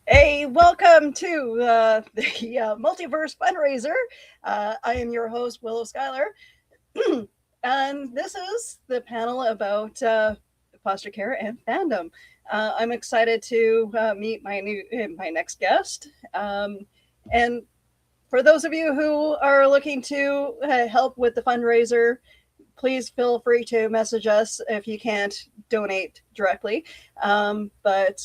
Hey, welcome to the Multiverse Fundraiser. I am your host, Willow Schuyler, and this is the panel about foster care and fandom. I'm excited to meet my next guest, and for those of you who are looking to help with the fundraiser, please feel free to message us if you can't donate directly. But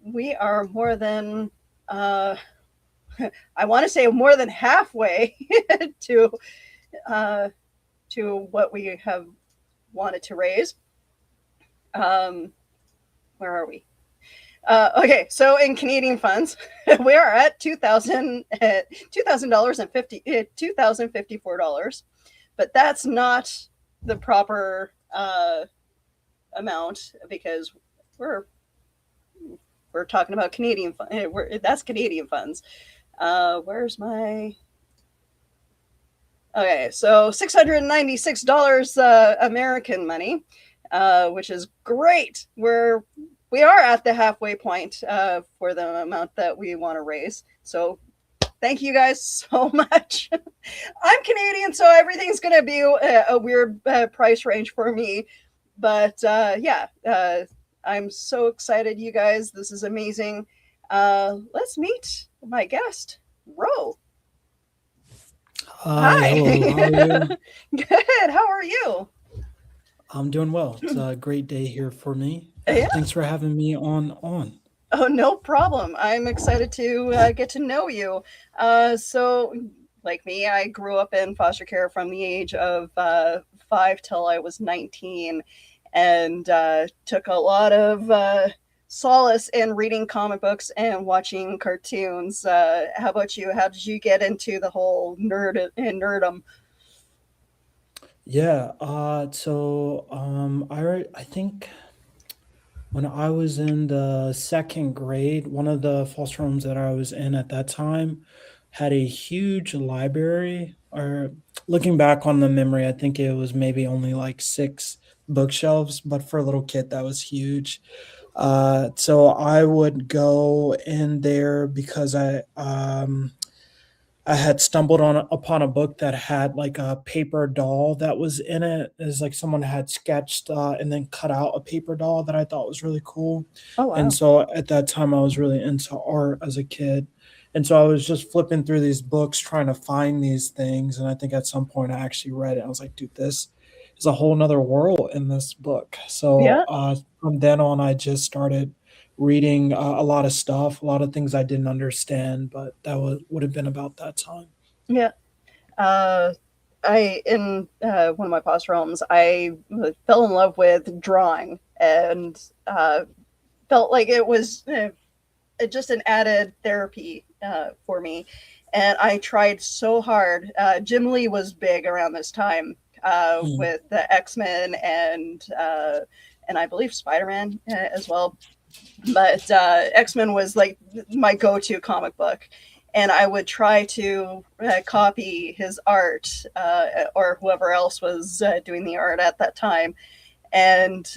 we are more than, uh, I want to say, more than halfway to uh, to what we have wanted to raise. Um, where are we? Okay, so in Canadian funds, we are at $2,000 and $2,054, but that's not the proper amount because we're we're talking about Canadian that's Canadian funds. Where's my okay? So $696 American money, which is great. We are at the halfway point for the amount that we want to raise. So thank you guys so much. I'm Canadian, so everything's going to be a weird price range for me. But yeah, I'm so excited, you guys. This is amazing. Let's meet my guest, Ro. Hi, Hi. hello, how are you? Good. How are you? I'm doing well. It's a great day here for me. Yeah. Thanks for having me on. Oh, no problem. I'm excited to get to know you. So, like me, I grew up in foster care from the age of 5 till I was 19 and took a lot of solace in reading comic books and watching cartoons. How about you? How did you get into the whole nerdum? Yeah, I think when I was in the second grade, one of the foster homes that I was in at that time had a huge library. Or looking back on the memory, I think it was maybe only like six bookshelves, but for a little kid, that was huge. So I would go in there because I had stumbled on upon a book that had like a paper doll that was in it. It's like someone had sketched and then cut out a paper doll that I thought was really cool. Oh, And wow. so at that time, I was really into art as a kid. And so I was just flipping through these books trying to find these things. And I think at some point I actually read it. I was like, dude, this is a whole nother world in this book. So Yeah. from then on, I just started reading a lot of stuff, a lot of things I didn't understand, but would have been about that time. Yeah. Uh, I in one of my foster homes, I fell in love with drawing and felt like it was just an added therapy for me. And I tried so hard. Jim Lee was big around this time Mm. with the X-Men and I believe Spider-Man as well. But X-Men was like my go-to comic book, and I would try to copy his art or whoever else was doing the art at that time. And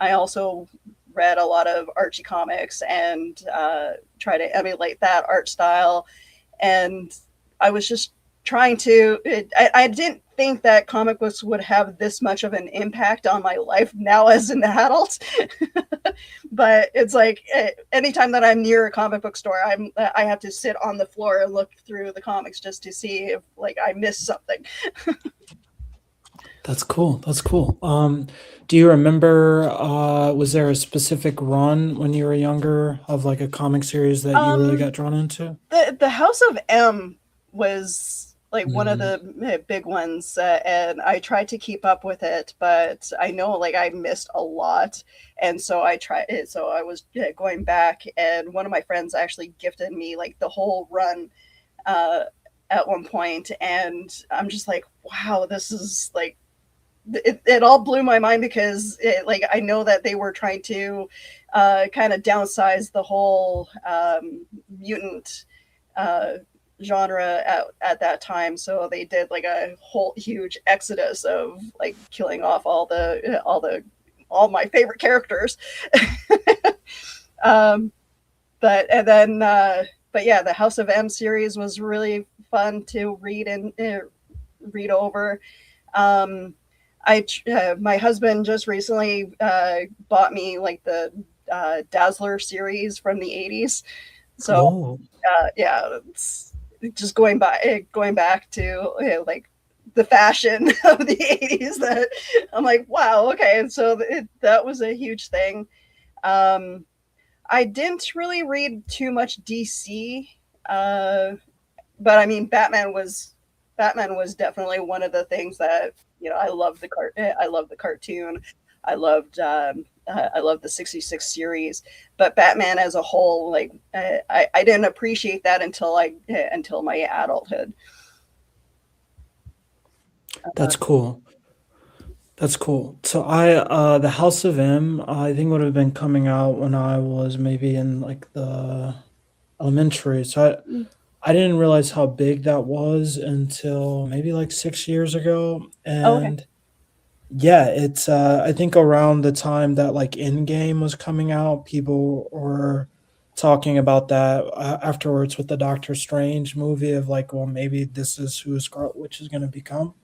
I also read a lot of Archie comics and try to emulate that art style. And I was just trying to. I didn't think that comic books would have this much of an impact on my life now as an adult. But it's like anytime that I'm near a comic book store, I have to sit on the floor and look through the comics just to see if like I missed something. That's cool. That's cool. Do you remember, was there a specific run when you were younger of like a comic series that you really Um, got drawn into? the House of M was like one of Mm, the big ones, and I tried to keep up with it, but I know like I missed a lot, and so I tried. So I was going back, and one of my friends actually gifted me like the whole run uh, at one point, and I'm just like, wow, this is like it all blew my mind because like I know that they were trying to kind of downsize the whole mutant uh, genre at that time. So they did like a whole huge exodus of like killing off all my favorite characters. um, but and then but yeah, the House of M series was really fun to read and read over. Um, my husband just recently bought me like the Dazzler series from the '80s. So Oh, yeah, it's just going back to like the fashion of the '80s. That I'm like, wow, okay, and so that was a huge thing. Um, I didn't really read too much DC, uh, but I mean, Batman was definitely one of the things that I loved I loved the cartoon. I loved the '66 series, but Batman as a whole, like I didn't appreciate that until my adulthood. that's cool. That's cool. So the House of M, I think would have been coming out when I was maybe in like the elementary. So I didn't realize how big that was until maybe like 6 years ago. Oh, okay. And yeah, it's I think around the time that like Endgame was coming out, people were talking about that afterwards with the Doctor Strange movie of like, well, maybe this is who Scarlet Witch is going to become.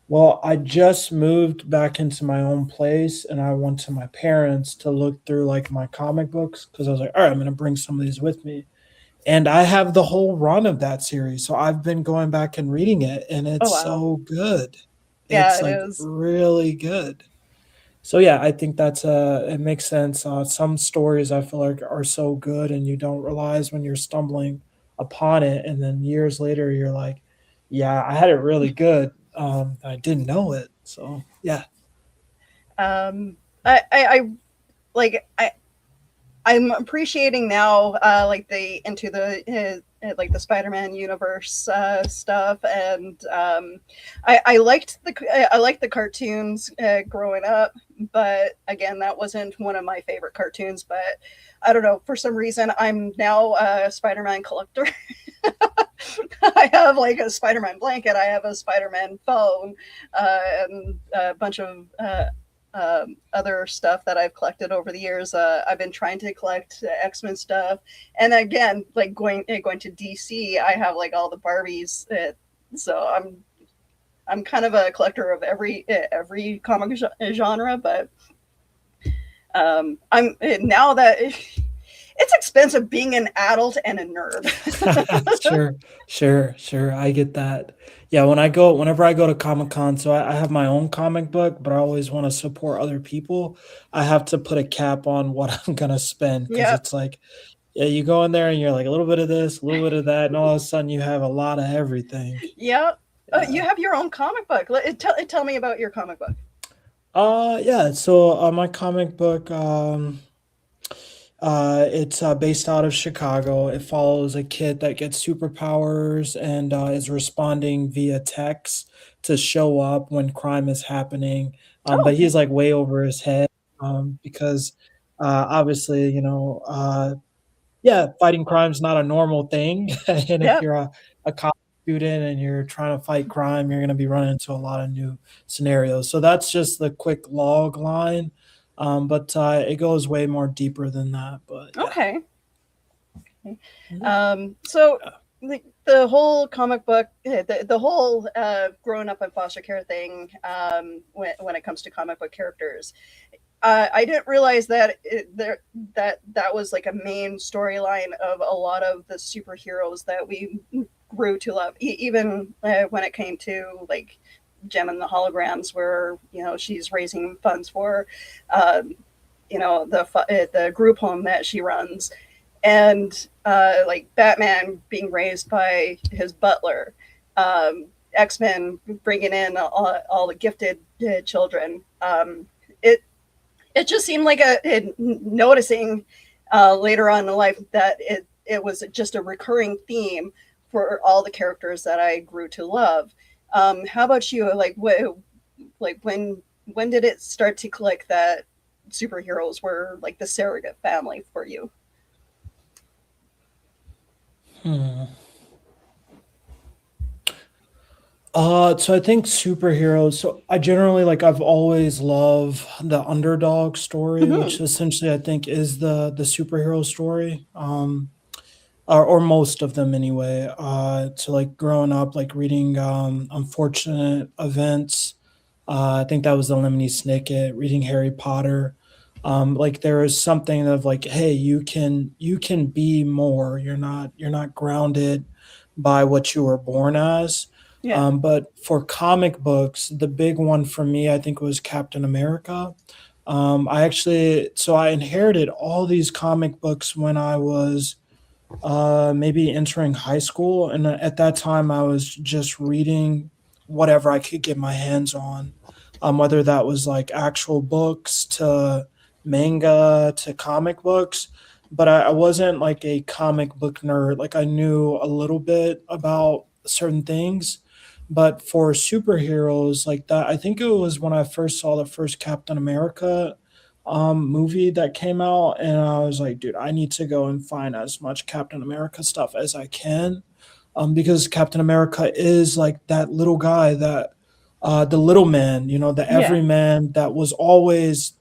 Well, I just moved back into my own place and I went to my parents to look through like my comic books because I was like, all right, I'm going to bring some of these with me. And I have the whole run of that series. So I've been going back and reading it and Oh it's wow. so good. Yeah, It's it like is. really good. So yeah, I think that's it makes sense. Some stories I feel like are so good and you don't realize when you're stumbling upon it and then years later you're like, yeah, I had it really good. I didn't know it. So yeah. Um, I like I'm appreciating now, like the into the like the Spider-Man universe stuff, and I liked the cartoons growing up, but again, that wasn't one of my favorite cartoons. But I don't know, for some reason, I'm now a Spider-Man collector. I have like a Spider-Man blanket, I have a Spider-Man phone, and a bunch of other stuff that I've collected over the years. I've been trying to collect X-Men stuff, and again, like going to DC, I have like all the Barbies. So I'm kind of a collector of every comic genre, but I'm now that it's expensive being an adult and a nerd. Sure, sure. I get that. Yeah, whenever I go to Comic Con, so I have my own comic book, but I always want to support other people. I have to put a cap on what I'm gonna spend because Yep, it's like, yeah, you go in there and you're like a little bit of this, a little bit of that, and all of a sudden you have a lot of everything. yep. You Yeah. have your own comic book. Tell me about your comic book. Yeah. So my comic book, it's based out of Chicago. It follows a kid that gets superpowers and is responding via text to show up when crime is happening. Oh, But okay. he's like way over his head because obviously, yeah, fighting crime's not a normal thing. And if Yep. you're a college student and you're trying to fight crime, you're going to be running into a lot of new scenarios. So that's just the quick log line. But it goes way more deeper than that. But yeah. Okay. Mhm. So Yeah. the whole comic book, the whole growing up in foster care thing, when it comes to comic book characters, I didn't realize that that was like a main storyline of a lot of the superheroes that we grew to love. Even when it came to like Gem and the Holograms, where she's raising funds for, um, the group home that she runs, and like Batman being raised by his butler, X Men bringing in all the gifted children. It it just seemed like noticing later on in life that it was just a recurring theme for all the characters that I grew to love. How about you? Like when did it start to click that superheroes were like the surrogate family for you? Hmm. So I think superheroes. So I generally like I've always loved the underdog story, which Hmm. essentially I think is the superhero story. Or most of them anyway. So like growing up, like reading unfortunate events. I think that was the Lemony Snicket. Reading Harry Potter. Like there is something of like, hey, you can be more. You're not grounded by what you were born as. Yeah. But for comic books, the big one for me, I think, was Captain America. I inherited all these comic books when I was maybe entering high school, and at that time I was just reading whatever I could get my hands on, whether that was like actual books to manga to comic books. But I wasn't like a comic book nerd. Like I knew a little bit about certain things, but for superheroes like that, I think it was when I first saw the first Captain America movie that came out, and I was like, dude, I need to go and find as much Captain America stuff as I can, because Captain America is like that little guy that the little man, the Yeah. everyman that was always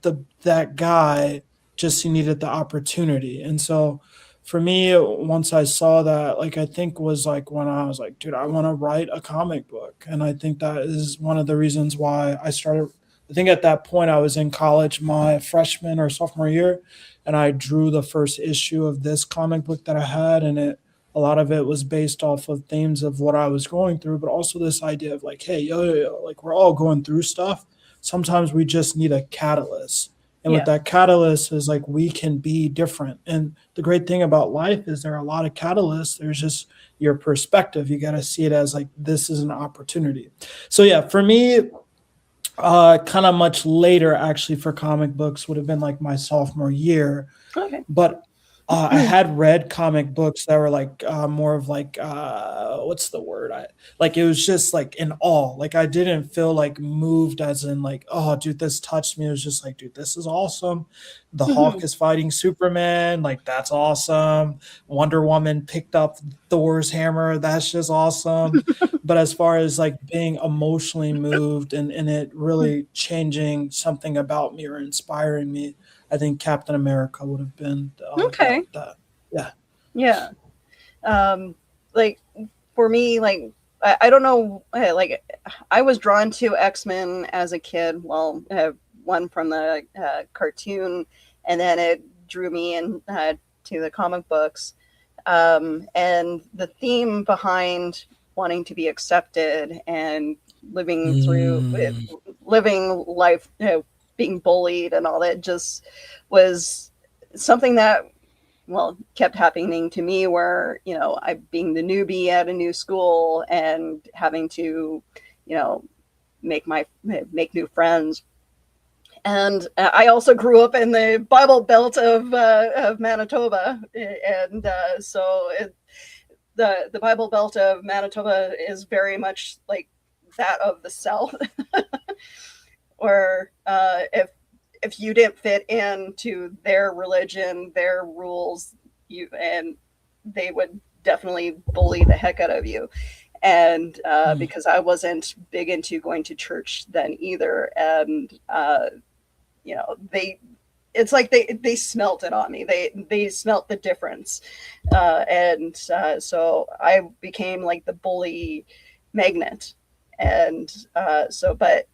that guy, just he needed the opportunity. And so for me, once I saw that, like I think was like when I was like, dude, I want to write a comic book. And I think that is one of the reasons why I started. I think at that point I was in college my freshman or sophomore year, and I drew the first issue of this comic book that I had, and a lot of it was based off of themes of what I was going through, but also this idea of like, hey, yo, like we're all going through stuff. Sometimes we just need a catalyst. And with Yeah. that catalyst is like we can be different. And the great thing about life is there are a lot of catalysts. There's just your perspective. You got to see it as like this is an opportunity. So yeah, for me, kind of much later actually for comic books would have been like my sophomore year, Okay. but I had read comic books that were like more of like what's the word? I like it was just like in awe. Like I didn't feel like moved as in like, oh dude, this touched me. It was just like, dude, this is awesome. The Hmm. Hawk is fighting Superman, like that's awesome. Wonder Woman picked up Thor's hammer, that's just awesome. But as far as like being emotionally moved and it really changing something about me or inspiring me, I think Captain America would have been Okay. yeah. Yeah. Um, like for me, like I don't know, like I was drawn to X-Men as a kid. Well, one from the cartoon, and then it drew me in to the comic books. And the theme behind wanting to be accepted and living through Mm, living life, being bullied and all that, just was something that kept happening to me, where I being the newbie at a new school and having to you know make new friends. And I also grew up in the Bible Belt of Manitoba, and the Bible Belt of Manitoba is very much like that of the South, or if you didn't fit into their religion, their rules, and they would definitely bully the heck out of you. And mm, because I wasn't big into going to church then either, and they it's like they smelt it on me. They smelt the difference, and so I became like the bully magnet. And but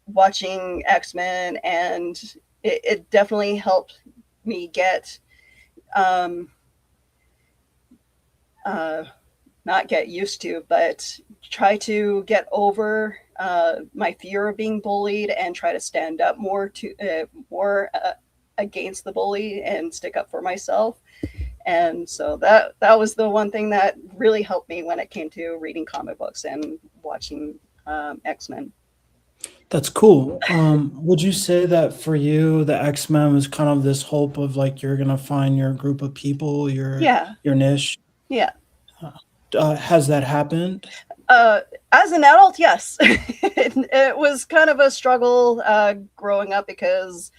watching X-Men, and it definitely helped me get um, uh, not get used to, but try to get over my fear of being bullied and try to stand up more against the bully and stick up for myself. And so that was the one thing that really helped me when it came to reading comic books and watching X-Men. that's cool. Would you say that for you, the X-Men was kind of this hope of like you're gonna find your group of people, Yeah, your niche? yeah. Has that happened? Uh, as an adult, yes, it was kind of a struggle growing up, because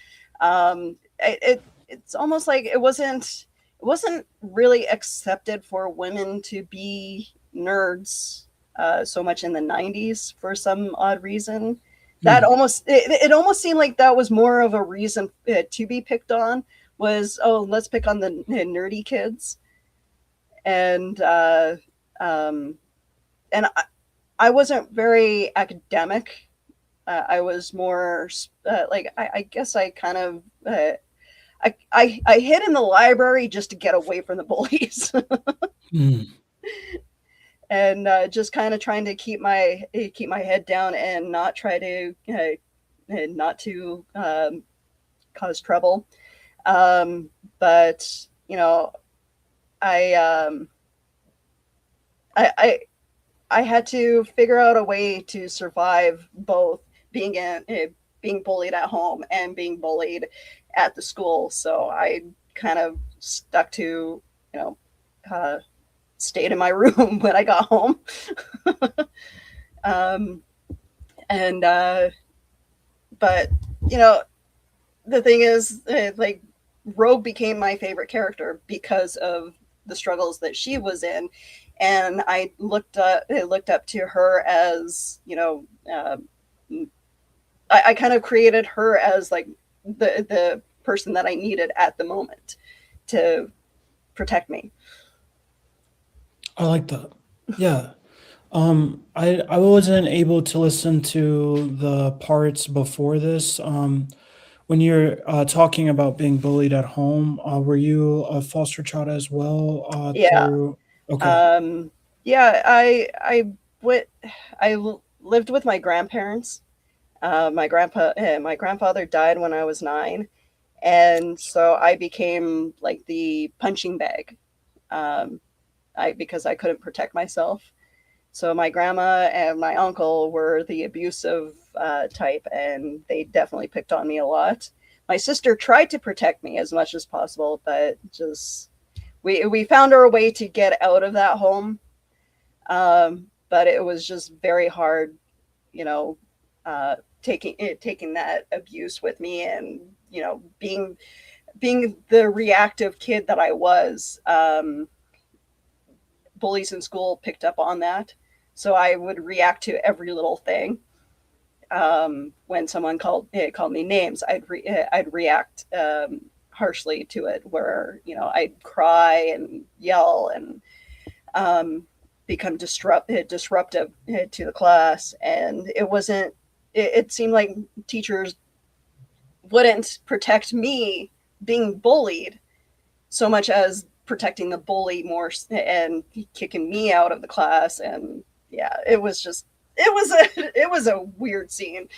it's almost like it wasn't really accepted for women to be nerds so much in the 90s for some odd reason. That Hmm. it almost seemed like that was more of a reason to be picked on, was, oh, let's pick on the nerdy kids. And um, and I wasn't very academic. I was more like, I guess I kind of I hid in the library just to get away from the bullies. Hmm. And just kind of trying to keep my head down and not try to not to cause trouble. But I um, I I had to figure out a way to survive both being bullied at home and being bullied at the school. So I kind of stuck to, you know, uh, stayed in my room when I got home. Um, and but you know, the thing is, like, Rogue became my favorite character because of the struggles that she was in, and I looked up to her as, I kind of created her as like the person that I needed at the moment to protect me. I like that. Yeah. I wasn't able to listen to the parts before this. When you're talking about being bullied at home, were you a foster child as well? Yeah. Through Okay, Um, yeah, went, lived with my grandparents. My grandfather died when I was 9, and so I became like the punching bag. Um, I because I couldn't protect myself. So my grandma and my uncle were the abusive type, and they definitely picked on me a lot. My sister tried to protect me as much as possible, but just we found our way to get out of that home. But it was just very hard, you know, taking that abuse with me, and being the reactive kid that I was. Bullies in school picked up on that, so I would react to every little thing. When someone called me names, I'd react harshly to it, where I'd cry and yell and um, become disruptive to the class. And it wasn't. It seemed like teachers wouldn't protect me being bullied so much as protecting the bully more and kicking me out of the class. And yeah, it was a weird scene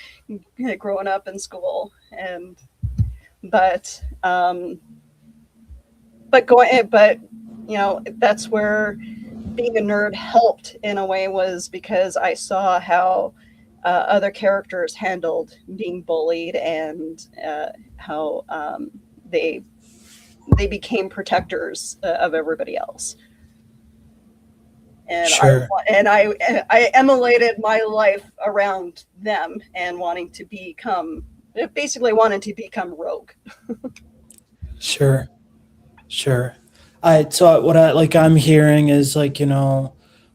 growing up in school. And but but that's where being a nerd helped in a way, was because I saw how other characters handled being bullied, and how they they became protectors of everybody else. And sure. I emulated my life around them, and wanting to become basically wanted to become Rogue. Sure. Sure. What I'm hearing is, like,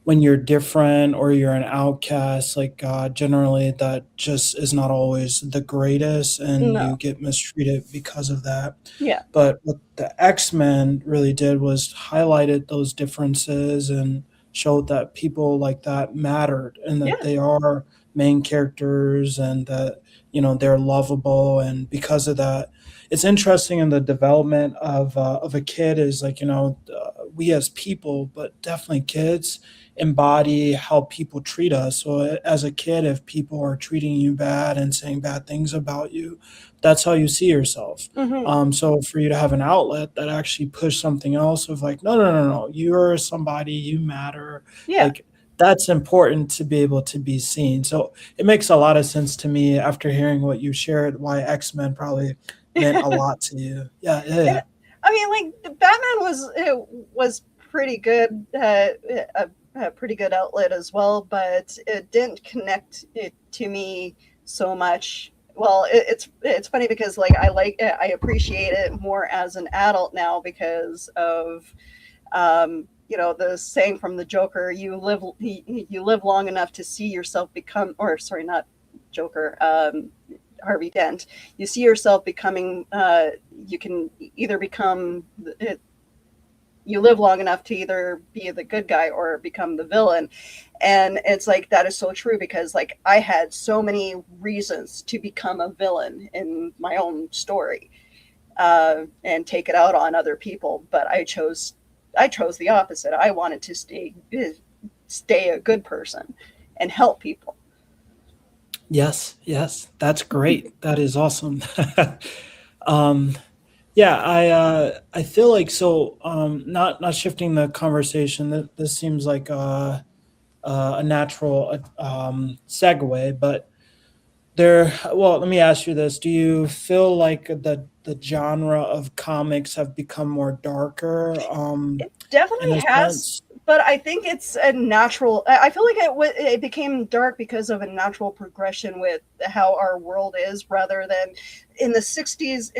when you're different or you're an outcast, like, generally that just is not always the greatest, and No. you get mistreated because of that. Yeah. But what the X-Men really did was highlighted those differences and showed that people like that mattered, and that Yeah. they are main characters, and that, they're lovable. And because of that, it's interesting in the development of a kid, is like, we as people, but definitely kids, embody how people treat us. So as a kid, if people are treating you bad and saying bad things about you, that's how you see yourself. Hmm. So for you to have an outlet that actually push something else of like, no, no, no, no, you're somebody, you matter, Yeah. like, that's important to be able to be seen. So it makes a lot of sense to me after hearing what you shared, why X-Men probably meant a lot to you. Yeah, yeah, And yeah. I mean, like, the Batman was pretty good, a pretty good outlet as well, but it didn't connect it to me so much. Well, it's funny because, like, I appreciate it more as an adult now because of the saying from the Joker, you live long enough to see yourself become, or sorry, not Joker, Harvey Dent. You see yourself becoming. You can either become. You live long enough to either be the good guy or become the villain, and it's like that is so true because like I had so many reasons to become a villain in my own story, and take it out on other people. But I chose the opposite. I wanted to stay a good person and help people. Yes, yes, that's great. That is awesome. um, yeah, I feel like so. Not shifting the conversation. That this seems like a natural segue, but there. Well, let me ask you this: do you feel like the genre of comics have become more darker? It In definitely a has, sense. but I think it's a natural. I feel like it became dark because of a natural progression with how our world is, rather than in the '60s.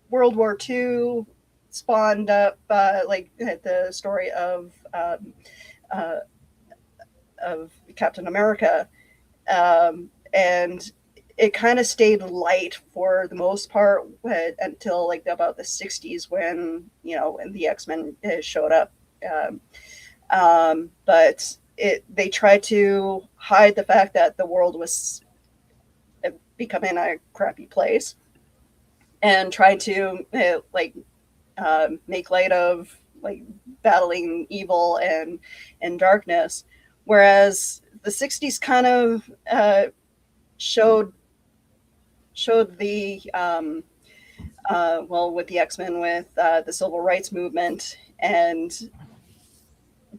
World War II spawned up like the story uh, of Captain America, and it kind of stayed light for the most part until like about the '60s when when the X-Men showed up. Um, but they tried to hide the fact that the world was becoming a crappy place, and tried to make light of like battling evil and darkness, whereas the '60s kind of showed showed the well, with the X-Men, with the civil rights movement, and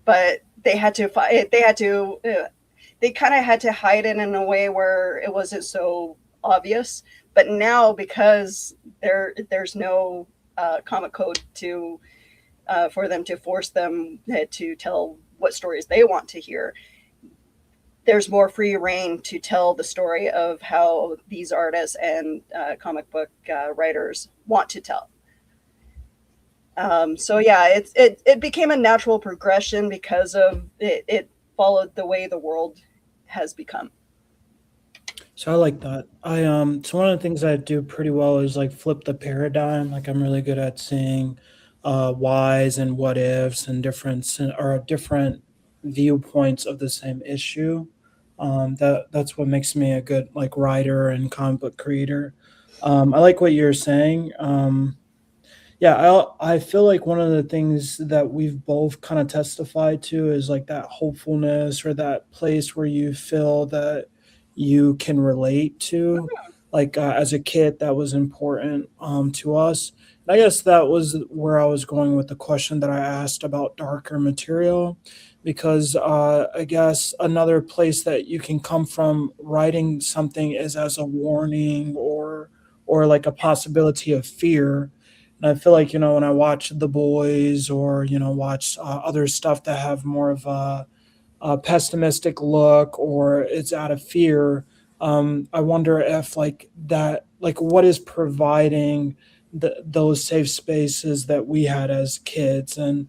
but they had to fight. They kind of had to hide it in a way where it wasn't so obvious. But now, because there's no comic code to for them to force them to tell what stories they want to hear, there's more free reign to tell the story of how these artists and comic book writers want to tell. So yeah, it became a natural progression because of it followed the way the world has become. So I like that. So one of the things I do pretty well is like flip the paradigm. Like I'm really good at seeing whys and what ifs and different viewpoints of the same issue. That's what makes me a good like writer and comic book creator. I like what you're saying. Yeah, I feel like one of the things that we've both kind of testified to is like that hopefulness or that place where you feel that you can relate to. Like as a kid, that was important to us. And I guess that was where I was going with the question that I asked about darker material, because I guess another place that you can come from writing something is as a warning or like a possibility of fear. And I feel like, when I watch The Boys or, watch other stuff that have more of a pessimistic look or it's out of fear, I wonder if like that, like what is providing those safe spaces that we had as kids. And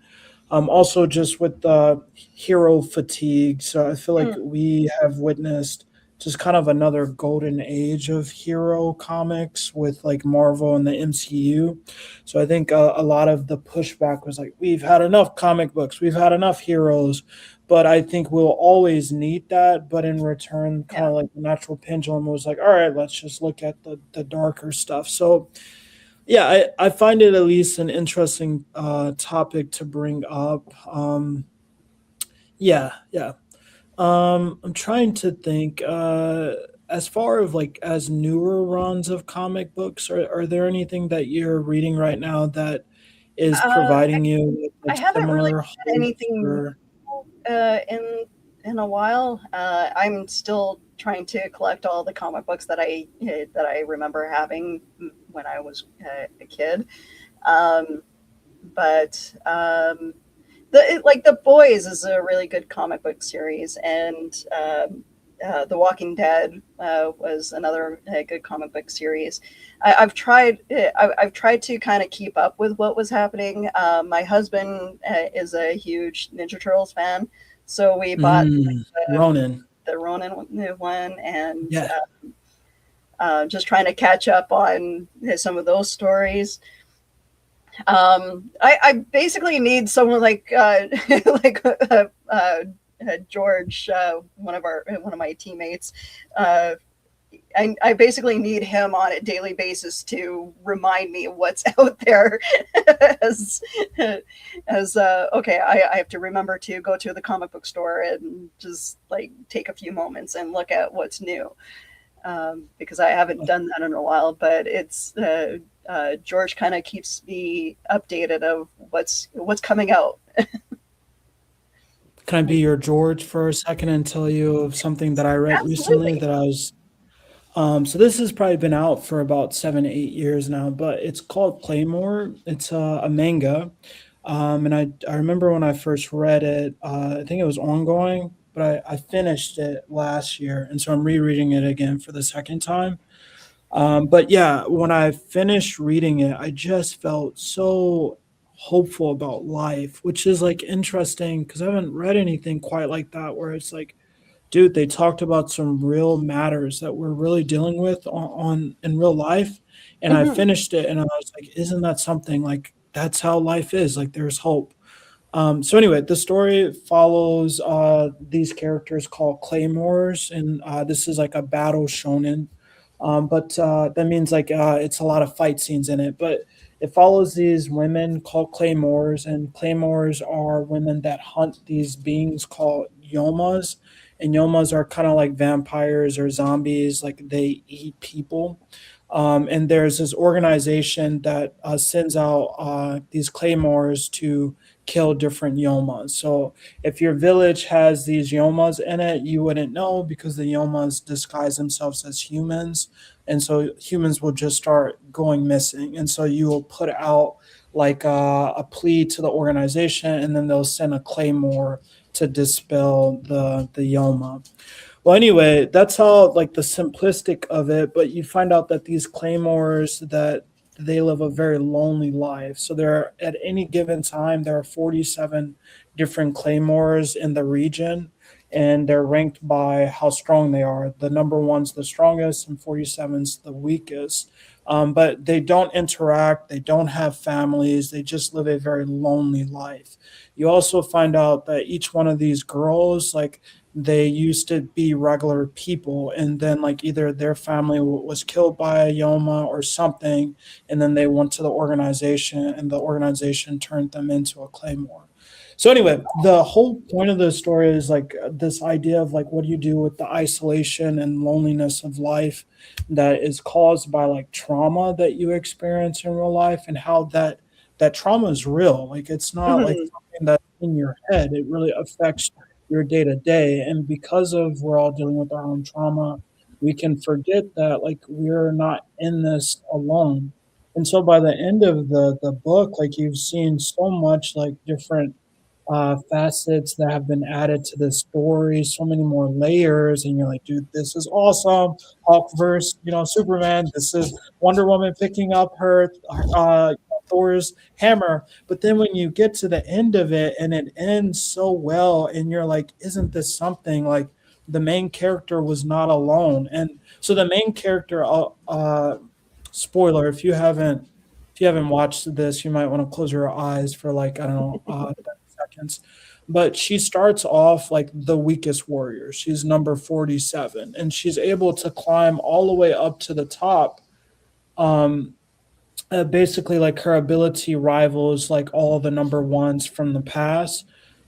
also just with the hero fatigue. So I feel like Mm, we have witnessed just kind of another golden age of hero comics with like Marvel and the MCU. So I think a lot of the pushback was like, we've had enough comic books, we've had enough heroes, but I think we'll always need that. But in return, kind yeah. of like the natural pendulum was like, all right, let's just look at the darker stuff. So yeah, I find it at least an interesting topic to bring up. Yeah, yeah. I'm trying to think. As far as like as newer runs of comic books, are there anything that you're reading right now that is Uh, providing you with I like haven't really similar read hopes anything or in a while. I'm still trying to collect all the comic books that I remember having when I was a kid. Um, but like the Boys is a really good comic book series, and The Walking Dead was another good comic book series. I've tried to kind of keep up with what was happening. My husband is a huge Ninja Turtles fan, so we bought Ronan. the Ronin one, and Yeah. just trying to catch up on some of those stories. I basically need someone like like George, one of my teammates. Uh, I basically need him on a daily basis to remind me what's out there. as okay, I have to remember to go to the comic book store and just like take a few moments and look at what's new, because I haven't done that in a while. But it's George kind of keeps me updated of what's coming out. Can I be your George for a second and tell you of something that I read recently Absolutely. that I was so this has probably been out for about 7, 8 years now, but it's called Claymore. It's a manga, and I remember when I first read it. I think it was ongoing, but I finished it last year, and so I'm rereading it again for the second time. But yeah, when I finished reading it, I just felt so hopeful about life, which is like interesting because I haven't read anything quite like that, where it's like, dude, they talked about some real matters that we're really dealing with on in real life. And I Mhm. finished it and I was like, isn't that something? Like that's how life is. Like there's hope. So anyway, the story follows these characters called claymores, and this is like a battle shonen. But that means like it's a lot of fight scenes in it. But it follows these women called claymores, and claymores are women that hunt these beings called yomas, and yomas are kind of like vampires or zombies, like they eat people. And there's this organization that sends out these claymores to kill different yomas. So if your village has these yomas in it, you wouldn't know because the yomas disguise themselves as humans. And so humans will just start going missing. And so you will put out like a plea to the organization, and then they'll send a claymore to dispel the yoma. Well, anyway, that's how like the simplistic of it, but you find out that these claymores that they live a very lonely life. So there at any given time there are 47 different claymores in the region, and they're ranked by how strong they are. The number one's the strongest and 47's the weakest. But they don't interact, they don't have families, they just live a very lonely life. You also find out that each one of these girls, like they used to be regular people, and then like either their family was killed by a yoma or something, and then they went to the organization and the organization turned them into a claymore. So anyway, the whole point of the story is like this idea of like what do you do with the isolation and loneliness of life that is caused by like trauma that you experience in real life, and how that trauma is real. Like it's not like Mhm. something that's in your head, it really affects your day to day. And because of we're all dealing with our own trauma, we can forget that like we're not in this alone. And so by the end of the book, like you've seen so much like different facets that have been added to the story, so many more layers, and you're like, dude, this is awesome. Hulk versus, Superman. This is Wonder Woman picking up her Thor's hammer. But then when you get to the end of it and it ends so well, and you're like, isn't this something like the main character was not alone? And so the main character, spoiler, if you haven't watched this, you might want to close your eyes for like I don't know, 30 seconds. But she starts off like the weakest warrior. She's number 47, and she's able to climb all the way up to the top. Um, Basically like her ability rivals like all the number ones from the past.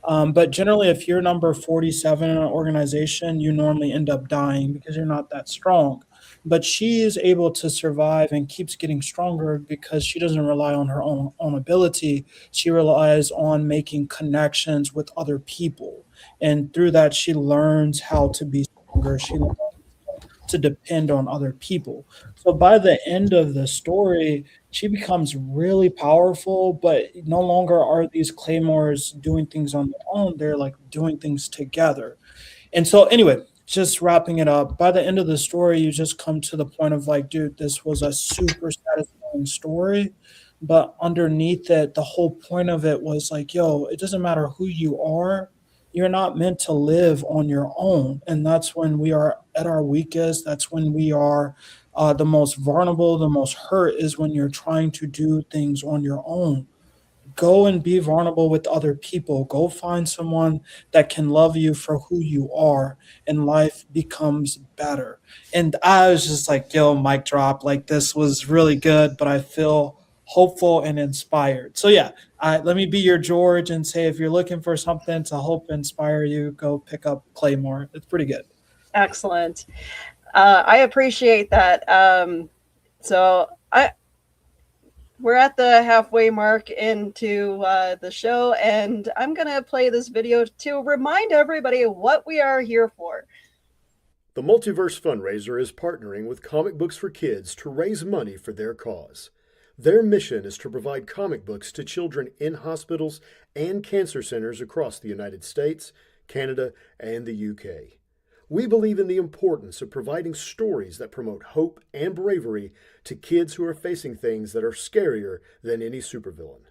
But generally, if you're number 47 in an organization, you normally end up dying because you're not that strong. But she is able to survive and keeps getting stronger because she doesn't rely on her own ability. She relies on making connections with other people. And through that, she learns how to be stronger. She learns to depend on other people. So by the end of the story, she becomes really powerful, but no longer are these claymores doing things on their own. They're like doing things together. And so anyway, just wrapping it up, by the end of the story, you just come to the point of like, dude, this was a super satisfying story. But underneath it, the whole point of it was like, yo, it doesn't matter who you are, you're not meant to live on your own. And that's when we are at our weakest. That's when we are the most vulnerable, the most hurt, is when you're trying to do things on your own. Go and be vulnerable with other people. Go find someone that can love you for who you are, and life becomes better. And I was just like, yo, mic drop. Like, this was really good, but I feel hopeful and inspired. So, yeah, let me be your George and say if you're looking for something to hope inspire you, go pick up Claymore. It's pretty good. Excellent. I appreciate that. So I we're at the halfway mark into the show, and I'm gonna play this video to remind everybody what we are here for. The Multiverse Fundraiser is partnering with Comic Books for Kids to raise money for their cause. Their mission is to provide comic books to children in hospitals and cancer centers across the United States, Canada, and the UK. We believe in the importance of providing stories that promote hope and bravery to kids who are facing things that are scarier than any supervillain.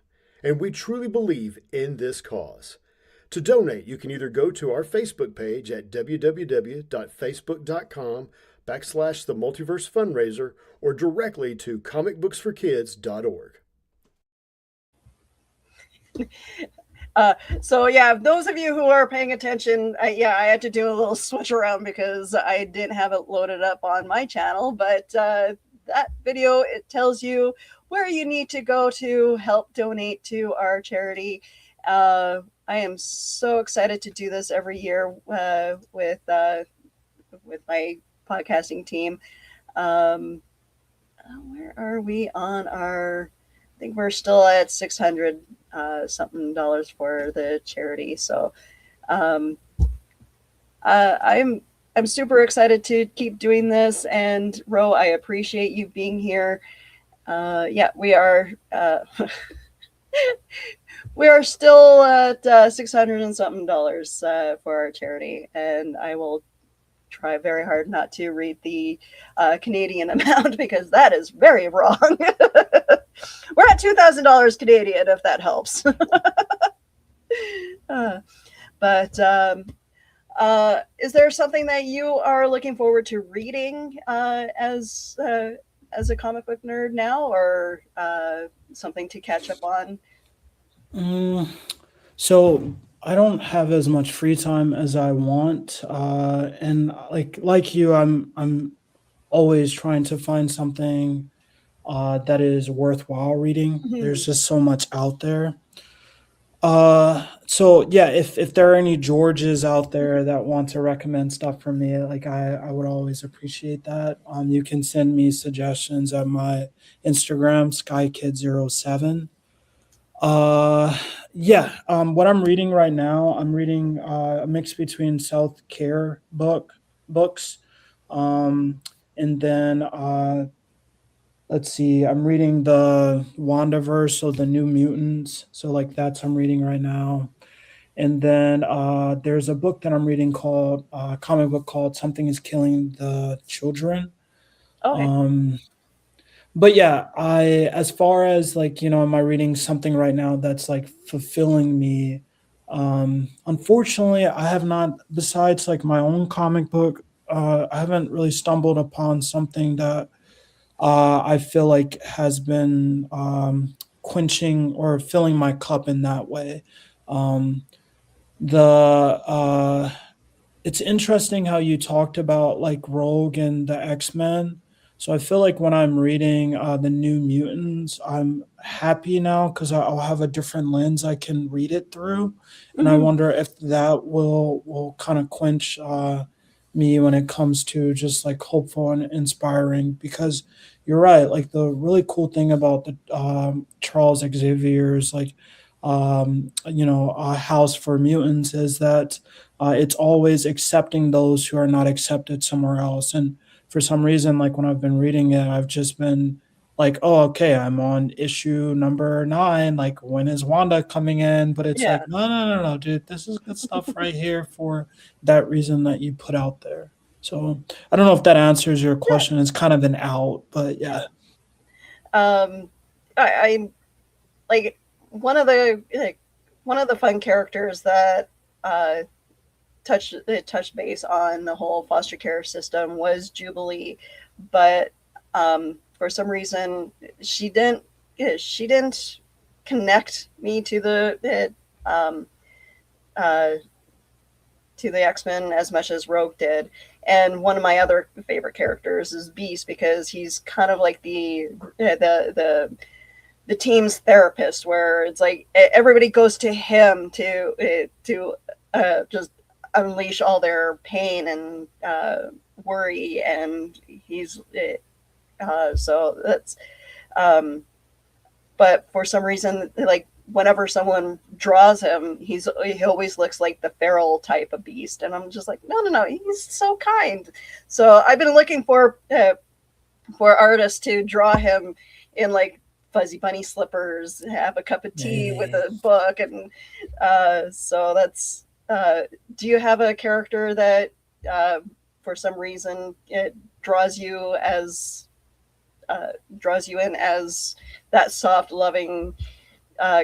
And we truly believe in this cause. To donate, you can either go to our Facebook page at www.facebook.com/the Multiverse Fundraiser or directly to comicbooksforkids.org. So yeah, those of you who are paying attention, I had to do a little switch around because I didn't have it loaded up on my channel. But that video, it tells you where you need to go to help donate to our charity. I am so excited to do this every year with my podcasting team. Where are we on our? I think we're still at 600 something dollars for the charity. So I'm super excited to keep doing this. And Ro, I appreciate you being here. Yeah, we are we are still at 600 and something dollars for our charity, and I will try very hard not to read the Canadian amount because that is very wrong. We're at $2,000 Canadian, if that helps. But is there something that you are looking forward to reading as a comic book nerd now, or something to catch up on? So I don't have as much free time as I want, and like you, I'm always trying to find something that is worthwhile reading. Mhm. There's just so much out there. So yeah, if there are any Georges out there that want to recommend stuff for me, like I would always appreciate that. You can send me suggestions at my Instagram, skykid07. Yeah, what I'm reading right now, I'm reading a mix between self-care books, and then let's see, I'm reading the Wandaverse, so the New Mutants. So like that's I'm reading right now. And then there's a book that I'm reading called comic book called Something is Killing the Children. Okay. But yeah, as far as like, am I reading something right now that's like fulfilling me? Unfortunately, I have not, besides like my own comic book, I haven't really stumbled upon something that I feel like has been quenching or filling my cup in that way. Um, the It's interesting how you talked about like Rogue and the X-Men. So I feel like when I'm reading the New Mutants, I'm happy now because I'll have a different lens I can read it through, and I Mhm. wonder if that will kind of quench me when it comes to just like hopeful and inspiring. Because you're right, like the really cool thing about the Charles Xavier's like a house for mutants is that it's always accepting those who are not accepted somewhere else. And for some reason, like when I've been reading it, I've just been like, oh, okay, I'm on issue number 9. Like, when is Wanda coming in? But it's Yeah. like, no, no, no, no, dude, this is good stuff right here for that reason that you put out there. So I don't know if that answers your Yeah. question. It's kind of an out, but yeah. Um, I like one of the fun characters that uh touched base on the whole foster care system was Jubilee, but for some reason she didn't she didn't connect me um, uh, to the X-Men as much as Rogue did. And one of my other favorite characters is Beast, because he's kind of like the team's therapist, where it's like everybody goes to him to just unleash all their pain and worry, and he's so that's um, but for some reason, like whenever someone draws him, he always looks like the feral type of Beast, and I'm just like, no, no, no, he's so kind. So I've been looking for artists to draw him in like fuzzy bunny slippers, have a cup of tea with Yeah. a book, and so that's. Do you have a character that, for some reason, it draws you in as that soft, loving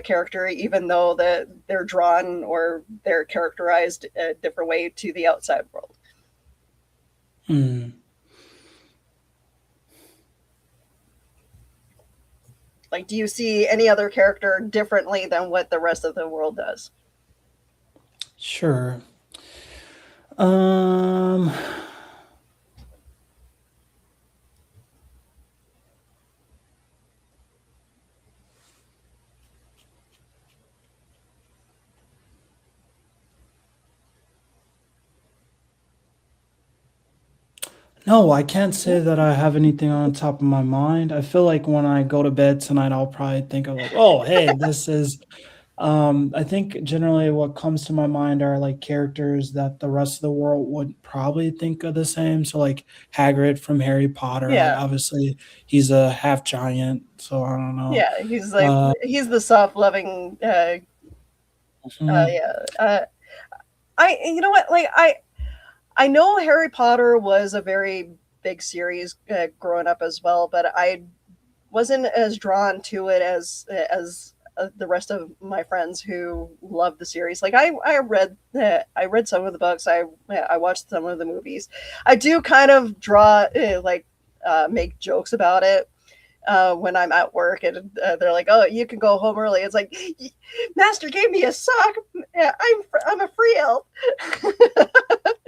character, even though that they're drawn or they're characterized a different way to the outside world? Hmm. Like, do you see any other character differently than what the rest of the world does? Sure. Um, no, I can't say that I have anything on top of my mind. I feel like when I go to bed tonight, I'll probably think of like, oh, hey, this is. I think generally what comes to my mind are like characters that the rest of the world would probably think of the same. So like Hagrid from Harry Potter, like Yeah, obviously he's a half giant, so I don't know. yeah, Uh, he's the soft, loving. mhm. Yeah, you know what? Like I know Harry Potter was a very big series growing up as well, but I wasn't as drawn to it as the rest of my friends who love the series. Like I read some of the books. I watched some of the movies. I do kind of draw make jokes about it when I'm at work, and they're like, "Oh, you can go home early." It's like, Master gave me a sock. I'm a free elf.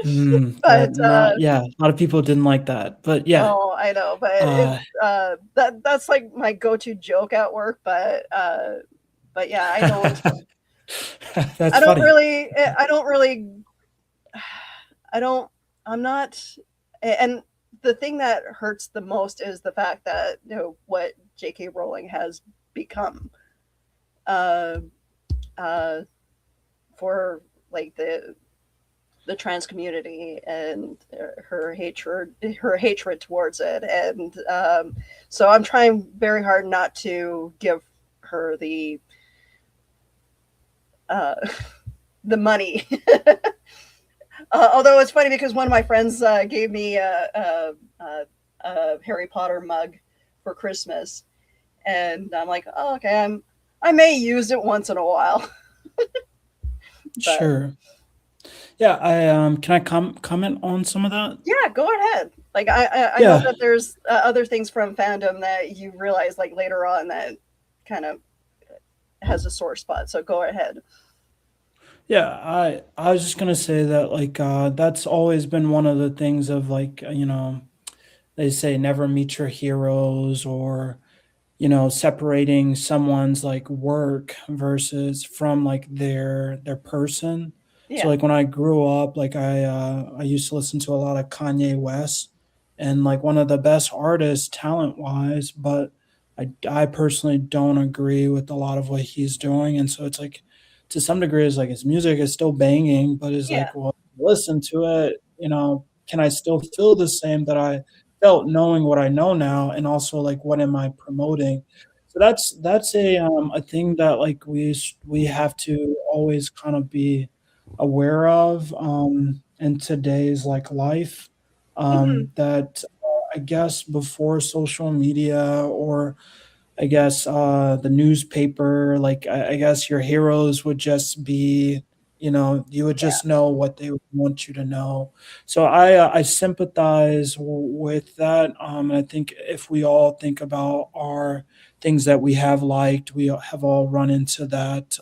That But not yeah, a lot of people didn't like that, but yeah, oh, I know, but uh, it's that's like my go-to joke at work. But yeah, I that's don't funny. really, I don't really, I don't, I'm not, and the thing that hurts the most is the fact that what J.K. Rowling has become, uh, uh, for like the trans community, and her hatred towards it, and so I'm trying very hard not to give her uh, the money. Although it's funny because one of my friends gave me a Harry Potter mug for Christmas, and I'm like, oh, okay, I may use it once in a while. But Sure. Yeah, can I comment on some of that? yeah, go ahead. Like I know Yeah. that there's other things from Fandom that you realize like later on that kind of has a sore spot. So go ahead. Yeah, I was just gonna say that like that's always been one of the things of like they say never meet your heroes, or separating someone's like work versus from like their person. So Yeah, like when I grew up, like I used to listen to a lot of Kanye West, and like one of the best artists talent wise, but I personally don't agree with a lot of what he's doing. And so it's like to some degree it's like his music is still banging, but it's yeah, like, well, listen to it, can I still feel the same that I felt knowing what I know now, and also like what am I promoting. So that's a thing that like we have to always kind of be aware of in today's like life, Mhm. that I guess before social media, or I guess the newspaper, like I guess your heroes would just be, you would Yeah. just know what they would want you to know. So I sympathize with that. I think if we all think about our things that we have liked, we have all run into that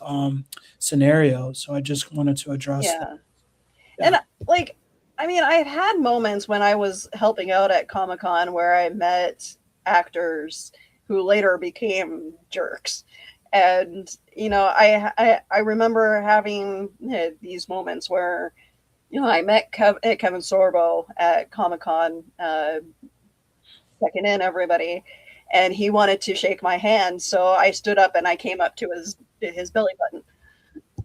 scenario. So I just wanted to address that. Yeah. Yeah. And like, I mean, I've had moments when I was helping out at Comic Con where I met actors who later became jerks. And I remember having these moments where I met Kevin Sorbo at Comic Con, checking in everybody, and he wanted to shake my hand, so I stood up and I came up to his belly button.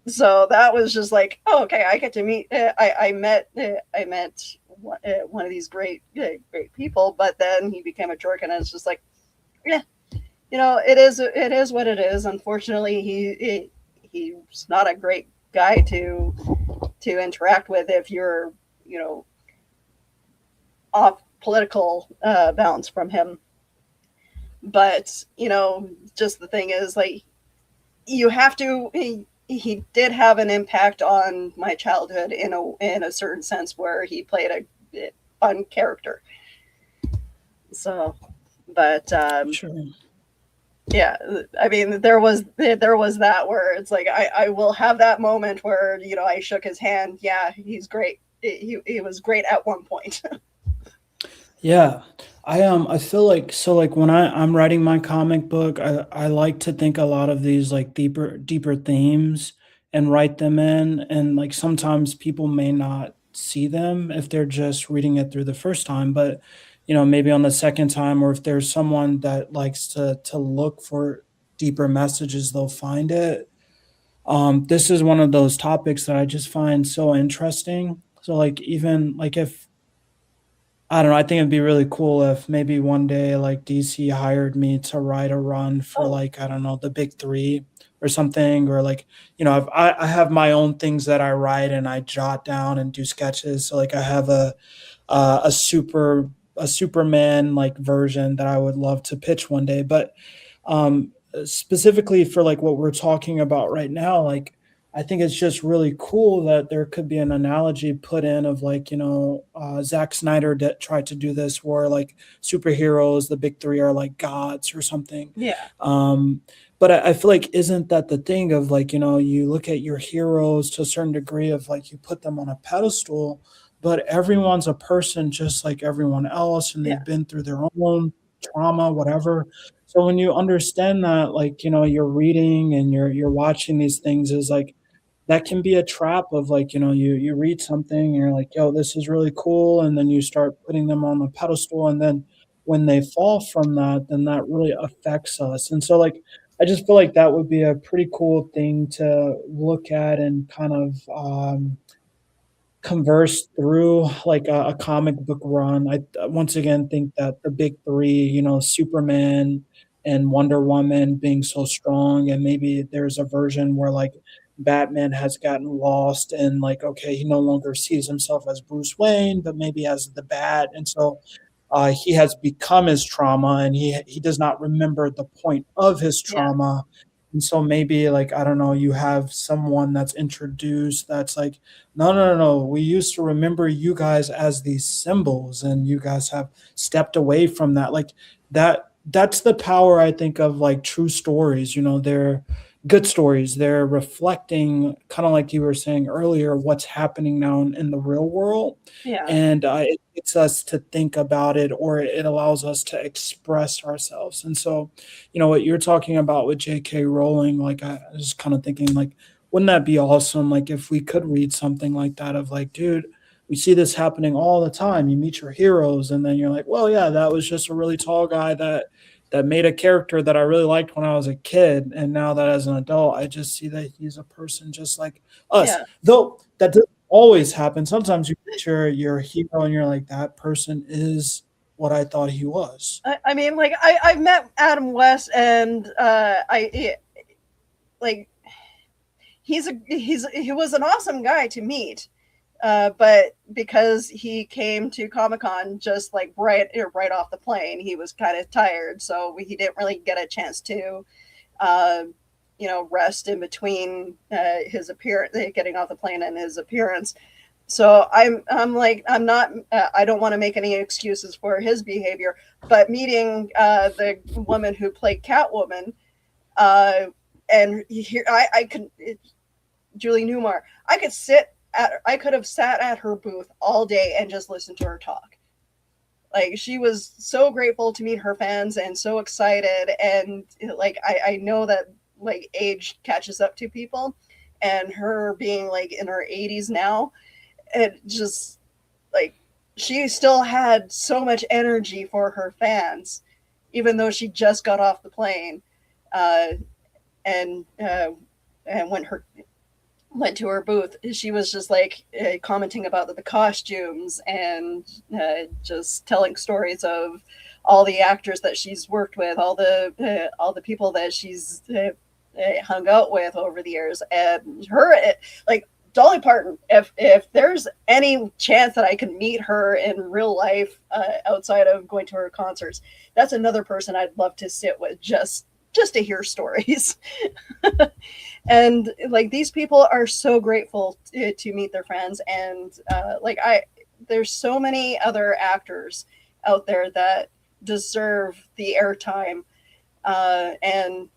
So that was just like, oh, okay, I get to meet. I met one of these great people, but then he became a jerk, and it's just like, yeah, it is what it is. Unfortunately, he's not a great guy to interact with if you're you know off political bounds from him. But just the thing is, like, you have to. He did have an impact on my childhood in a certain sense where he played a fun character. So, but Sure. yeah, I mean, there was that where it's like I will have that moment where I shook his hand. Yeah, he's great. He was great at one point. Yeah. I feel like, so like when I'm writing my comic book, I like to think a lot of these like deeper themes and write them in, and like sometimes people may not see them if they're just reading it through the first time, but maybe on the second time, or if there's someone that likes to look for deeper messages, they'll find it. This is one of those topics that I just find so interesting. So like even like if I don't know. I think it'd be really cool if maybe one day like DC hired me to write a run for Oh, like, I don't know, the big three or something, or like, I have my own things that I write and I jot down and do sketches. So like I have a a Superman like version that I would love to pitch one day. But specifically for like what we're talking about right now, like I think it's just really cool that there could be an analogy put in of like, Zack Snyder tried to do this where like superheroes, the big three are like gods or something. yeah, Um, but I feel like, isn't that the thing of like, you look at your heroes to a certain degree of like you put them on a pedestal, but everyone's a person just like everyone else, and yeah, they've been through their own trauma, whatever. So when you understand that, like, you're reading and you're watching these things, is like that can be a trap of like, you read something and you're like, yo, this is really cool, and then you start putting them on the pedestal, and then when they fall from that, then that really affects us. And so like I just feel like that would be a pretty cool thing to look at and kind of converse through like a comic book run. I once again think that the big three, Superman and Wonder Woman being so strong, and maybe there's a version where like Batman has gotten lost and like, okay, he no longer sees himself as Bruce Wayne, but maybe as the Bat, and so he has become his trauma, and he does not remember the point of his yeah, trauma. And so maybe like, I don't know, you have someone that's introduced that's like, no, no, no, no, we used to remember you guys as these symbols, and you guys have stepped away from that. Like that's the power, I think, of like true stories. They're good stories. They're reflecting, kind of like you were saying earlier, what's happening now in the real world, yeah, and it gets us to think about it, or it allows us to express ourselves. And so, what you're talking about with J.K. Rowling, like I was kind of thinking, like, wouldn't that be awesome? Like if we could read something like that of like, dude, we see this happening all the time. You meet your heroes, and then you're like, well, yeah, that was just a really tall guy that made a character that I really liked when I was a kid, and now that as an adult, I just see that he's a person just like us. yeah, Though that doesn't always happen. Sometimes you meet your hero, and you're like, that person is what I thought he was. I mean, like I've met Adam West, and like he was an awesome guy to meet. But because he came to Comic-Con just like right off the plane, he was kind of tired, so he didn't really get a chance to, uh, rest in between his appearance, getting off the plane, and his appearance. So I'm like, I'm not, I don't want to make any excuses for his behavior, but meeting the woman who played Catwoman, uh, and here I could, Julie Newmar, I could have sat at her booth all day and just listened to her talk. Like, she was so grateful to meet her fans and so excited, and like I know that like age catches up to people, and her being like in her 80s now, it just like she still had so much energy for her fans, even though she just got off the plane, uh, and when her went to her booth, she was just like commenting about the costumes, and just telling stories of all the actors that she's worked with, all the people that she's hung out with over the years, and her like Dolly Parton. If there's any chance that I can meet her in real life outside of going to her concerts, that's another person I'd love to sit with just to hear stories. And like these people are so grateful to meet their friends, and there's so many other actors out there that deserve the airtime, and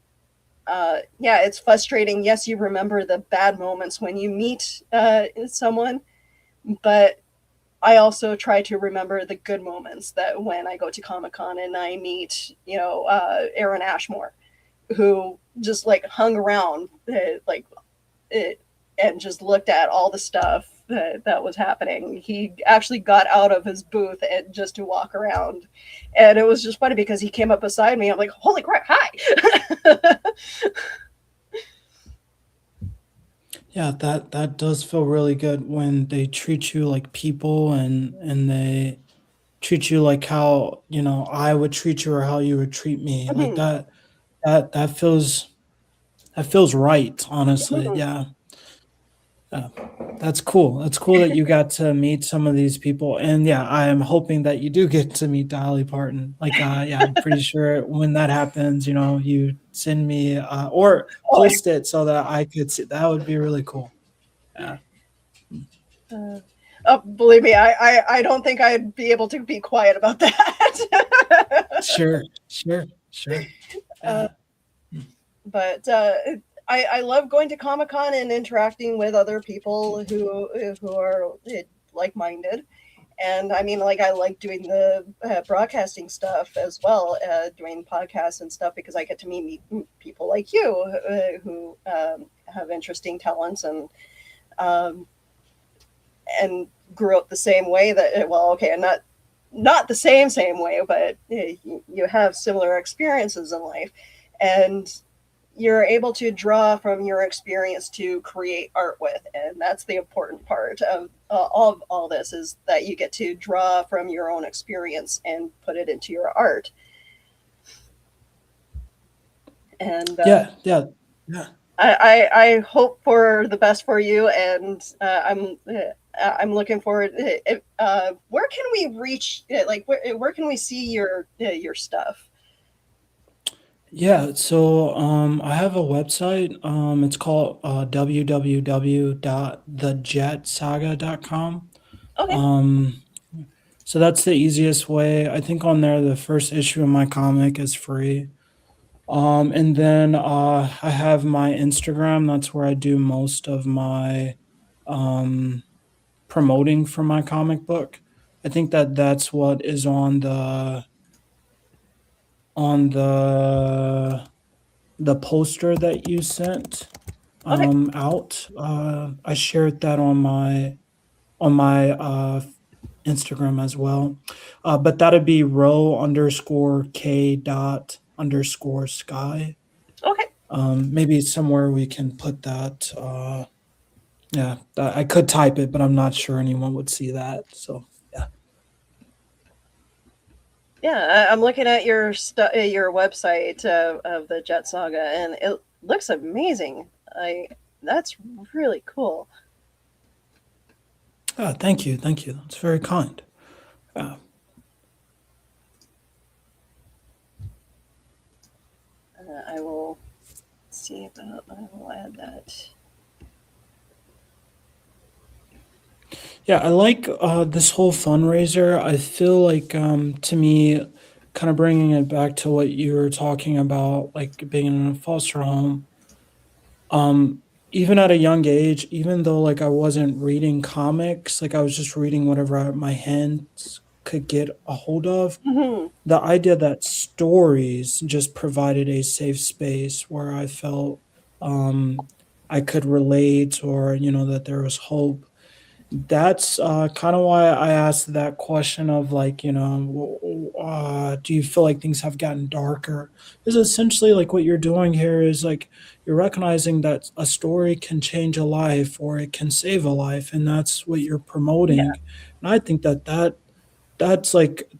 yeah, it's frustrating. Yes, you remember the bad moments when you meet someone, but I also try to remember the good moments, that when I go to Comic-Con and I meet Aaron Ashmore, who just like hung around and just looked at all the stuff that was happening. He actually got out of his booth and just to walk around, and it was just funny because he came up beside me. I'm like, holy crap, hi. Yeah, that does feel really good when they treat you like people, and they treat you like how, I would treat you, or how you would treat me. Like that feels right, honestly. Yeah. Yeah. That's cool. That's cool that you got to meet some of these people. And yeah, I am hoping that you do get to meet Dolly Parton. Like, yeah, I'm pretty sure when that happens, you send me or Oh, post it so that I could see. That would be really cool. Yeah. oh, believe me, I don't think I'd be able to be quiet about that. Sure. Yeah. But I love going to Comic-Con and interacting with other people who are like-minded. And I mean, like, I like doing the broadcasting stuff as well, doing podcasts and stuff, because I get to meet people like you who have interesting talents, um, and grew up the same way that, well, okay, and not the same way, but you have similar experiences in life, and you're able to draw from your experience to create art with. And that's the important part of all this, is that you get to draw from your own experience and put it into your art. And Yeah. I hope for the best for you, and I'm looking forward. Where can we reach? Like, where can we see your stuff? Yeah, so I have a website. It's called www.thejetsaga.com. Okay. So that's the easiest way. I think on there, the first issue of my comic is free. And then I have my Instagram. That's where I do most of my promoting for my comic book. I think that's what is on the poster that you sent Okay. out. I shared that on my Instagram as well. But that'd be row_k._sky. Okay. Maybe somewhere we can put that. Yeah, I could type it, but I'm not sure anyone would see that. So yeah. Yeah, I'm looking at your website of the Jet Saga, and it looks amazing. I That's really cool. Thank you, thank you. That's very kind. Uh, I will see about. I will add that. yeah, I like this whole fundraiser. I feel like, to me, kind of bringing it back to what you were talking about, like being in a foster home. Um, Even at a young age, even though like I wasn't reading comics, like I was just reading whatever my hands could get a hold of. Hmm. The idea that stories just provided a safe space where I felt um, I could relate, or that there was hope. That's kind of why I asked that question of like, do you feel like things have gotten darker? Is essentially like what you're doing here is like you're recognizing that a story can change a life or it can save a life, and that's what you're Yeah. promoting. And I think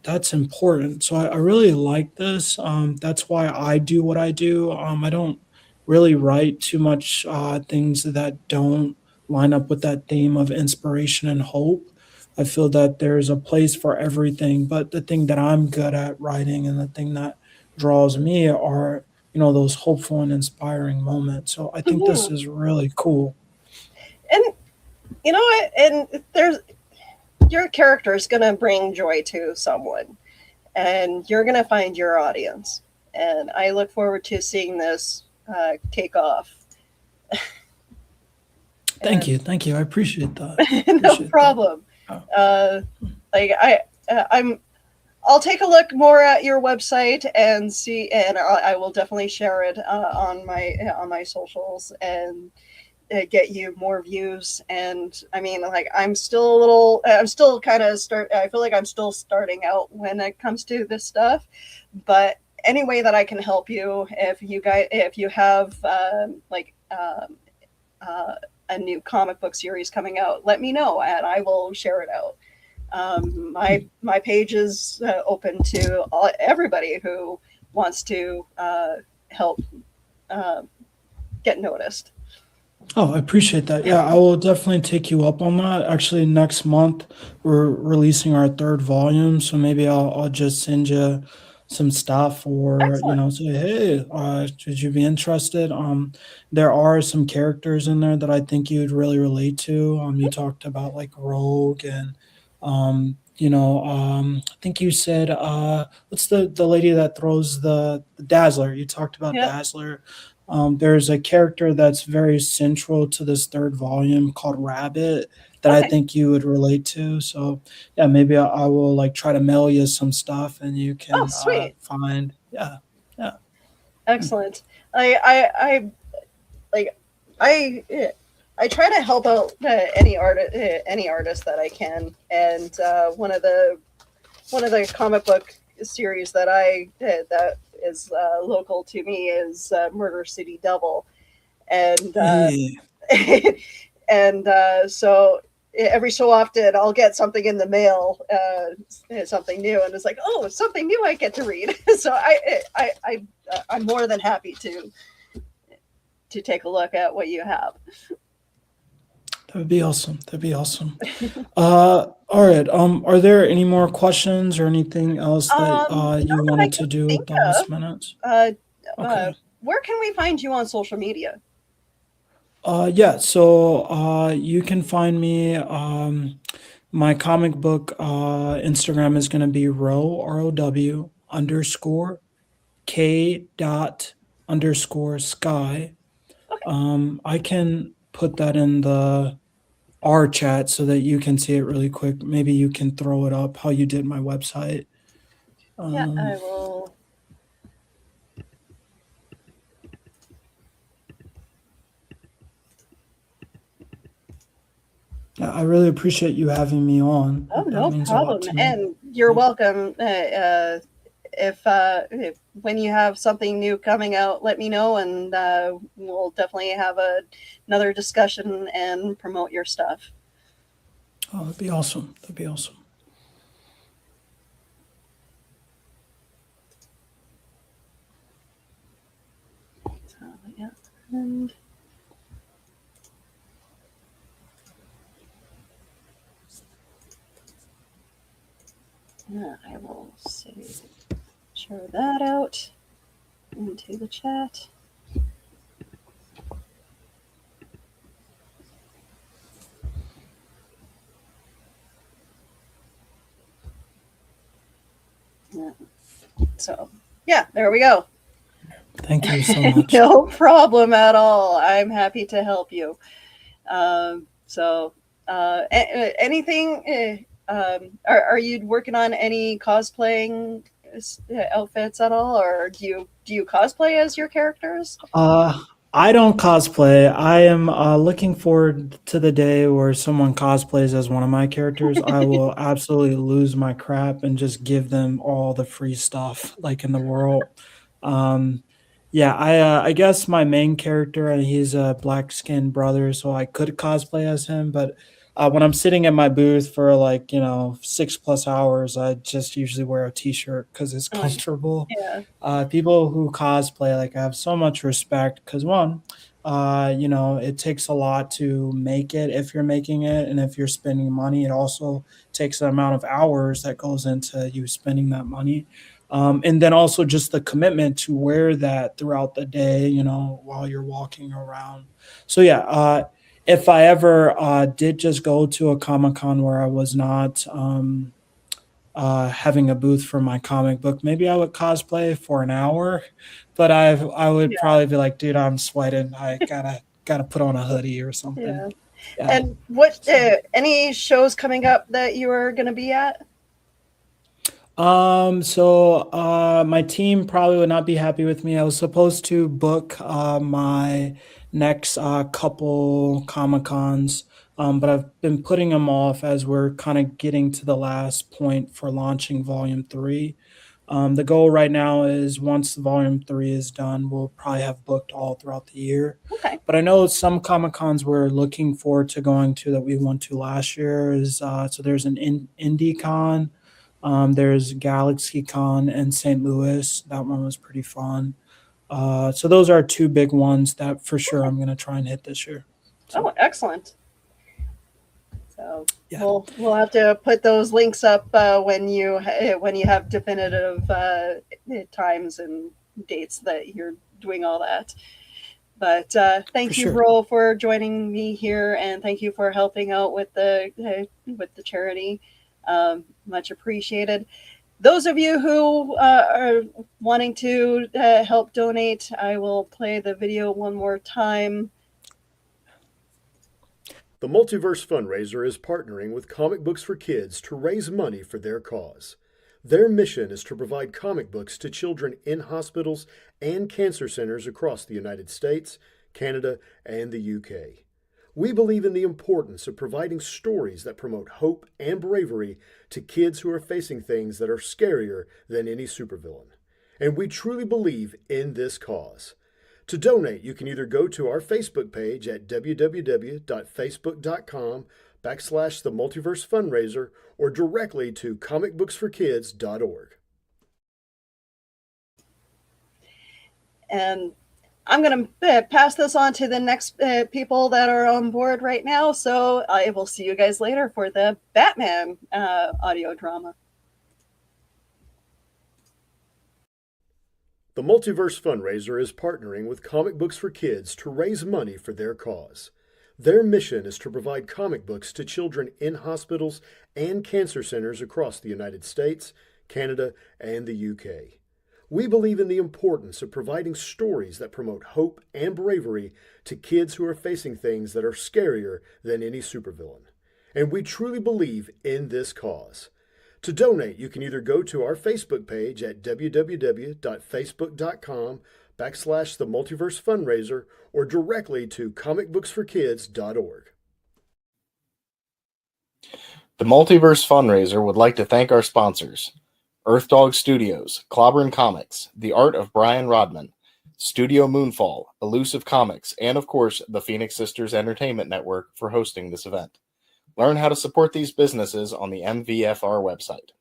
that's important. So I really like this. That's why I do what I do. I don't really write too much things that don't line up with that theme of inspiration and hope. I feel that there's a place for everything, but the thing that I'm good at writing and the thing that draws me are, those hopeful and inspiring moments. So I think Hmm. this is really cool. And you know what? And there's your character is gonna bring joy to someone, and you're gonna find your audience. And I look forward to seeing this take off. Thank And you. Thank you. I appreciate that. no Appreciate that. problem. Uh, Uh, like I'm. I'll take a look more at your website and see, and I will definitely share it on my socials and get you more views. And I mean, like I'm still kind of I feel like I'm still starting out when it comes to this stuff, but any way that I can help you, if you have uh, a new comic book series coming out, let me know and I will share it out. My page is open to everybody who wants to help uh, get noticed. Oh, I appreciate that. Yeah, I will definitely take you up on that. Actually, next month we're releasing our third volume, so maybe I'll just send you some stuff, or Excellent. say, hey, should you be interested? There are some characters in there that I think you'd really relate to. You talked about like Rogue and I think you said what's the lady that throws the Dazzler? You talked about Yep. Dazzler. There's a character that's very central to this third volume called Rabbit that I Okay. think you would relate to. So yeah, maybe I will like try to mail you some stuff and you Oh, can sweet. find. Yeah, yeah. Hmm. Excellent. I like I I try to help out any artist that I can, and one of the comic book series that that is local to me is Murder City Double, and Yeah. and so every so often I'll get something in the mail, something new, and it's like, oh, something new I get to read. So I'm more than happy to take a look at what you have. That would be awesome. That'd be awesome. All right. Are there any more questions or anything else that you Not that I wanted can to do think with bonus of. minutes? Uh, uh, Okay. where can we find you on social media? Yeah, so you can find me. My comic book Instagram is going to be row, ROW _ K _ sky. Okay. I can put that in the R chat so that you can see it really quick. Maybe you can throw it up how you did my website. Yeah, Um, I will. yeah, I really appreciate you having me on. Oh, That no means a lot problem. to me. And you're Yeah. welcome. If when you have something new coming out, let me know, and we'll definitely have another discussion and promote your stuff. Oh, that'd be awesome. That'd be awesome. And I will share that out into the chat. So, yeah, there we go. Thank you so much. No problem at all. I'm happy to help you. Anything? Are you working on any cosplaying outfits at all, or do you cosplay as your characters? I don't cosplay. I am looking forward to the day where someone cosplays as one of my characters. I will absolutely lose my crap and just give them all the free stuff like in the world. Um, yeah, I guess my main character, and he's a black skinned brother, so I could cosplay as him. But when I'm sitting at my booth for like 6+ hours, I just usually wear a t-shirt because it's comfortable. Yeah. People who cosplay, like I have so much respect because one, it takes a lot to make it if you're making it, and if you're spending money, it also takes the amount of hours that goes into you spending that money. And then also just the commitment to wear that throughout the day, while you're walking around. So yeah, if I ever did just go to a Comic Con where I was not having a booth for my comic book, maybe I would cosplay for an hour, but I would probably be like, dude, I'm sweating. I gotta put on a hoodie or something. Yeah. And what any shows coming up that you are going to be at? My team probably would not be happy with me. I was supposed to book my next couple Comic Cons, but I've been putting them off as we're kind of getting to the last point for launching Volume 3. The goal right now is once Volume 3 is done, we'll probably have booked all throughout the year. Okay. But I know some Comic Cons we're looking forward to going to that we went to last year is so there's an Indie Con. There's GalaxyCon in St. Louis. That one was pretty fun. So those are two big ones that for sure I'm going to try and hit this year. So. Oh, excellent. So yeah. We'll have to put those links up when you have definitive times and dates that you're doing all that. But thank you, Ro, for joining me here, and thank you for helping out with the charity. Much appreciated. Those of you who are wanting to help donate, I will play the video one more time. The Multiverse Fundraiser is partnering with Comic Books for Kids to raise money for their cause. Their mission is to provide comic books to children in hospitals and cancer centers across the United States, Canada, and the UK. We believe in the importance of providing stories that promote hope and bravery to kids who are facing things that are scarier than any supervillain. And we truly believe in this cause. To donate, you can either go to our Facebook page at www.facebook.com/The Multiverse Fundraiser or directly to comicbooksforkids.org. And I'm going to pass this on to the next people that are on board right now. So I will see you guys later for the Batman audio drama. The Multiverse Fundraiser is partnering with Comic Books for Kids to raise money for their cause. Their mission is to provide comic books to children in hospitals and cancer centers across the United States, Canada, and the UK. We believe in the importance of providing stories that promote hope and bravery to kids who are facing things that are scarier than any supervillain. And we truly believe in this cause. To donate, you can either go to our Facebook page at www.facebook.com/The Multiverse Fundraiser or directly to comicbooksforkids.org. The Multiverse Fundraiser would like to thank our sponsors: Earth Dog Studios, Clobberin Comics, The Art of Brian Rodman, Studio Moonfall, Elusive Comics, and of course, the Phoenix Sisters Entertainment Network for hosting this event. Learn how to support these businesses on the MVFR website.